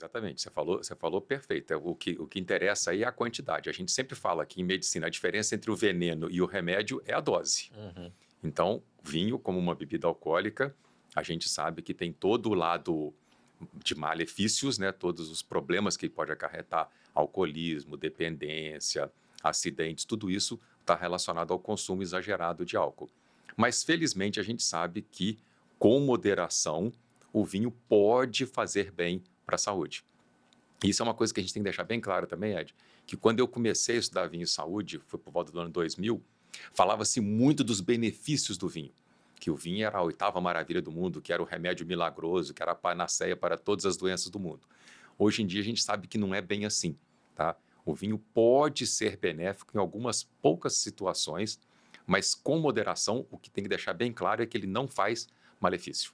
Exatamente, você falou perfeito. O que interessa aí é a quantidade. A gente sempre fala que em medicina a diferença entre o veneno e o remédio é a dose. Uhum. Então, vinho, como uma bebida alcoólica, a gente sabe que tem todo o lado de malefícios, né? Todos os problemas que pode acarretar, alcoolismo, dependência, acidentes, tudo isso está relacionado ao consumo exagerado de álcool. Mas, felizmente, a gente sabe que, com moderação, o vinho pode fazer bem para a saúde. Isso é uma coisa que a gente tem que deixar bem claro também, Ed, que quando eu comecei a estudar vinho e saúde, foi por volta do ano 2000, falava-se muito dos benefícios do vinho, que o vinho era a oitava maravilha do mundo, que era o remédio milagroso, que era a panaceia para todas as doenças do mundo. Hoje em dia a gente sabe que não é bem assim, tá? O vinho pode ser benéfico em algumas poucas situações, mas com moderação, o que tem que deixar bem claro é que ele não faz malefício.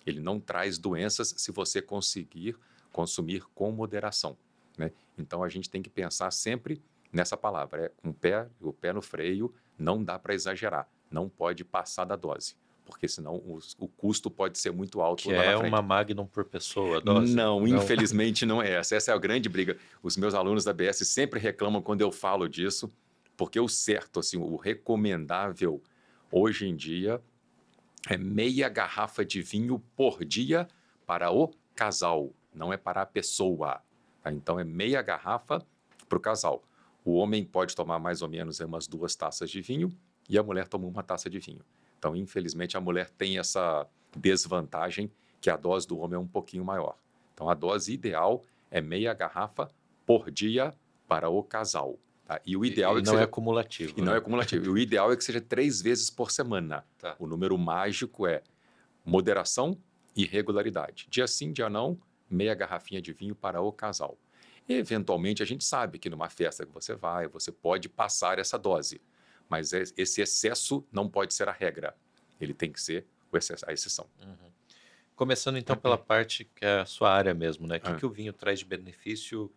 Ele não traz doenças se você conseguir consumir com moderação, né? Então a gente tem que pensar sempre nessa palavra, com o pé no freio, não dá para exagerar, não pode passar da dose, porque senão o custo pode ser muito alto Que lá na é uma frente. Magnum por pessoa, a dose? Não, Não. infelizmente não é essa. Essa é a grande briga. Os meus alunos da BS sempre reclamam quando eu falo disso, porque o certo, assim, o recomendável hoje em dia é meia garrafa de vinho por dia para o casal, não é para a pessoa, tá? Então é meia garrafa para o casal. O homem pode tomar mais ou menos umas 2 taças de vinho e a mulher toma 1 taça de vinho. Então, infelizmente, a mulher tem essa desvantagem que a dose do homem é um pouquinho maior. Então, a dose ideal é meia garrafa por dia para o casal, tá? E o ideal E é que não é seja e acumulativo, não é né? acumulativo. E o ideal é que seja 3 vezes por semana. Tá. O número mágico é moderação e regularidade. Dia sim, dia não, meia garrafinha de vinho para o casal. Eventualmente, a gente sabe que numa festa que você vai, você pode passar essa dose, mas esse excesso não pode ser a regra. Ele tem que ser a exceção. Uhum. Começando então pela parte que é a sua área mesmo, né? O que Ah, que o vinho traz de benefício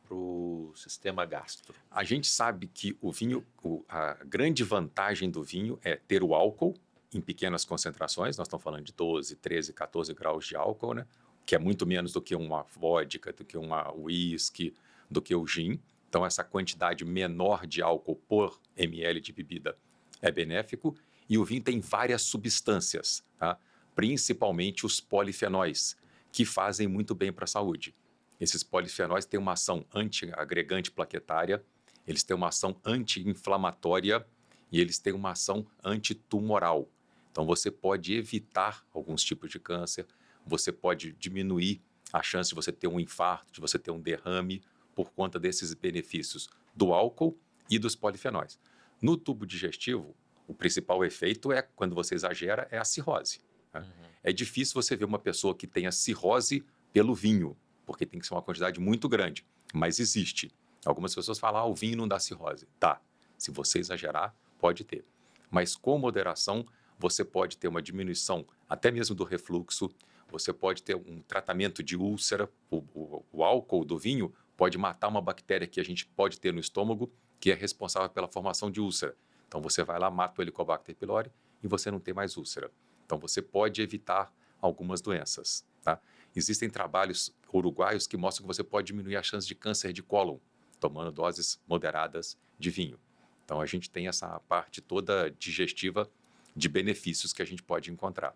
para o sistema gastro? A gente sabe que o vinho, a grande vantagem do vinho é ter o álcool em pequenas concentrações. Nós estamos falando de 12, 13, 14 graus de álcool, né? Que é muito menos do que uma vodka, do que uma whisky, do que o gin. Então, essa quantidade menor de álcool por ml de bebida é benéfico. E o vinho tem várias substâncias, tá? Principalmente os polifenóis, que fazem muito bem para a saúde. Esses polifenóis têm uma ação antiagregante plaquetária, eles têm uma ação anti-inflamatória e eles têm uma ação antitumoral. Então, você pode evitar alguns tipos de câncer, você pode diminuir a chance de você ter um infarto, de você ter um derrame, por conta desses benefícios do álcool e dos polifenóis. No tubo digestivo, o principal efeito é, quando você exagera, é a cirrose, né? Uhum. É difícil você ver uma pessoa que tenha cirrose pelo vinho, porque tem que ser uma quantidade muito grande, mas existe. Algumas pessoas falam, o vinho não dá cirrose. Tá, se você exagerar, pode ter. Mas com moderação, você pode ter uma diminuição até mesmo do refluxo, você pode ter um tratamento de úlcera, o álcool do vinho pode matar uma bactéria que a gente pode ter no estômago, que é responsável pela formação de úlcera. Então você vai lá, mata o Helicobacter pylori e você não tem mais úlcera. Então você pode evitar algumas doenças, tá? Existem trabalhos uruguaios que mostram que você pode diminuir a chance de câncer de cólon tomando doses moderadas de vinho. Então a gente tem essa parte toda digestiva de benefícios que a gente pode encontrar.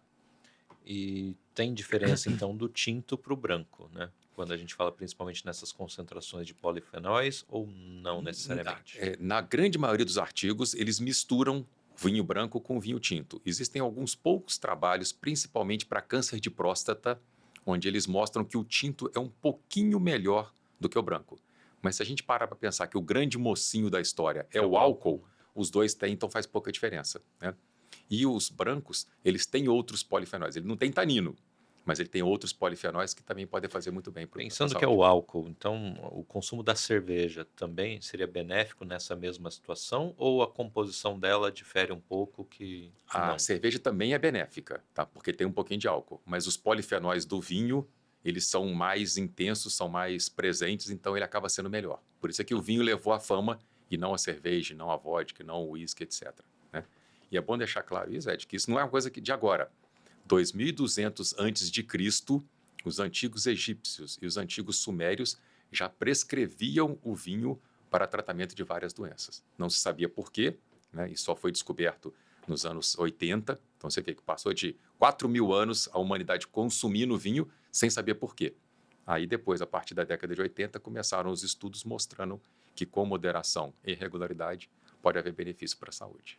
E tem diferença então do tinto para o branco, né? Quando a gente fala principalmente nessas concentrações de polifenóis ou não necessariamente? Na grande maioria dos artigos, eles misturam vinho branco com vinho tinto. Existem alguns poucos trabalhos, principalmente para câncer de próstata, onde eles mostram que o tinto é um pouquinho melhor do que o branco. Mas se a gente parar para pensar que o grande mocinho da história é É o o álcool, álcool. os dois têm, então faz pouca diferença, né? E os brancos, eles têm outros polifenóis. Ele não tem tanino, mas ele tem outros polifenóis que também podem fazer muito bem para a Pensando que é saúde. o álcool, então o consumo da cerveja também seria benéfico nessa mesma situação ou a composição dela difere um pouco que A não? cerveja também é benéfica, tá? Porque tem um pouquinho de álcool, mas os polifenóis do vinho, eles são mais intensos, são mais presentes, então ele acaba sendo melhor. Por isso é que o vinho levou a fama e não a cerveja, não a vodka, não o uísque, etc, né? E é bom deixar claro isso, Ed, que isso não é uma coisa de agora. 2200 antes de Cristo, os antigos egípcios e os antigos sumérios já prescreviam o vinho para tratamento de várias doenças. Não se sabia por quê, né? E só foi descoberto nos anos 80. Então você vê que passou de 4.000 anos a humanidade consumindo vinho sem saber por quê. Aí depois, a partir da década de 80, começaram os estudos mostrando que com moderação e regularidade pode haver benefício para a saúde.